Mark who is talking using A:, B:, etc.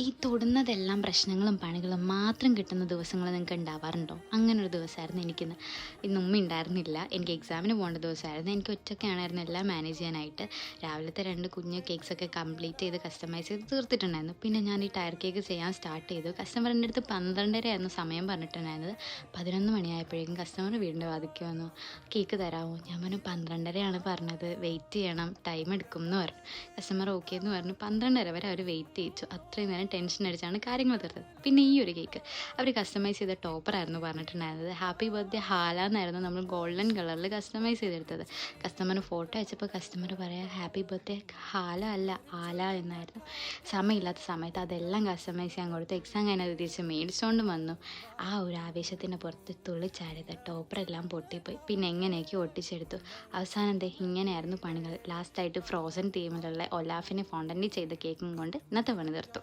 A: ഈ തൊടുന്നതെല്ലാം പ്രശ്നങ്ങളും പണികളും മാത്രം കിട്ടുന്ന ദിവസങ്ങൾ നിങ്ങൾക്ക് ഉണ്ടാവാറുണ്ടോ? അങ്ങനൊരു ദിവസമായിരുന്നു എനിക്കിന്ന്. ഇന്ന് ഉമ്മ ഉണ്ടായിരുന്നില്ല. എനിക്ക് എക്സാമിന് പോകേണ്ട ദിവസമായിരുന്നു. എനിക്ക് ഒറ്റയ്ക്കാണായിരുന്നു എല്ലാം മാനേജ് ചെയ്യാനായിട്ട്. രാവിലത്തെ 2 കുഞ്ഞ് കേക്ക്സൊക്കെ കംപ്ലീറ്റ് ചെയ്ത് കസ്റ്റമൈസ് ചെയ്ത് തീർത്തിട്ടുണ്ടായിരുന്നു. പിന്നെ ഞാൻ ഈ ടയർ കേക്ക് ചെയ്യാൻ സ്റ്റാർട്ട് ചെയ്തു. കസ്റ്റമർ എൻ്റെ അടുത്ത് 12:30 ആയിരുന്നു സമയം പറഞ്ഞിട്ടുണ്ടായിരുന്നത്. 11 മണിയായപ്പോഴേക്കും കസ്റ്റമർ വീടിൻ്റെ വാതിൽക്ക് വന്നു. കേക്ക് തരാമോ? ഞാൻ പറഞ്ഞു 12:30 പറഞ്ഞത്, വെയിറ്റ് ചെയ്യണം, ടൈം എടുക്കും എന്ന് പറഞ്ഞു. കസ്റ്റമർ ഓക്കെ എന്ന് പറഞ്ഞു. 12:30 വരെ അവർ വെയിറ്റ് ചെയ്യിച്ചു. അത്രയും നേരം ടെൻഷൻ അടിച്ചാണ് കാര്യങ്ങൾ തീർത്തത്. പിന്നെ ഈ ഒരു കേക്ക് അവർ കസ്റ്റമൈസ് ചെയ്ത ടോപ്പറായിരുന്നു പറഞ്ഞിട്ടുണ്ടായിരുന്നത്. ഹാപ്പി ബർത്ത്ഡേ ഹാല എന്നായിരുന്നു നമ്മൾ ഗോൾഡൻ കളറിൽ കസ്റ്റമൈസ് ചെയ്തെടുത്തത്. കസ്റ്റമറിന് ഫോട്ടോ അയച്ചപ്പോൾ കസ്റ്റമർ പറയാം ഹാപ്പി ബർത്ത്ഡേ ഹാല അല്ല ആല എന്നായിരുന്നു. സമയമില്ലാത്ത സമയത്ത് അതെല്ലാം കസ്റ്റമൈസ് ചെയ്യാൻ കൊടുത്ത് എക്സാം കഴിഞ്ഞത് തിരിച്ച് മേടിച്ചുകൊണ്ട് വന്നു. ആ ഒരു ആവേശത്തിന് പുറത്ത് തുള്ളിച്ചാടിയത് ടോപ്പറെല്ലാം പൊട്ടിപ്പോയി. പിന്നെ എങ്ങനെയൊക്കെ ഒട്ടിച്ചെടുത്തു. അവസാനം ദേ ഇങ്ങനെയായിരുന്നു പണികൾ. ലാസ്റ്റായിട്ട് ഫ്രോസൺ തീമിലുള്ള ഒലാഫിനെ ഫോണ്ടൻ്റ് ചെയ്ത കേക്കും കൊണ്ട് ഇന്നത്തെ പണി തീർത്തു.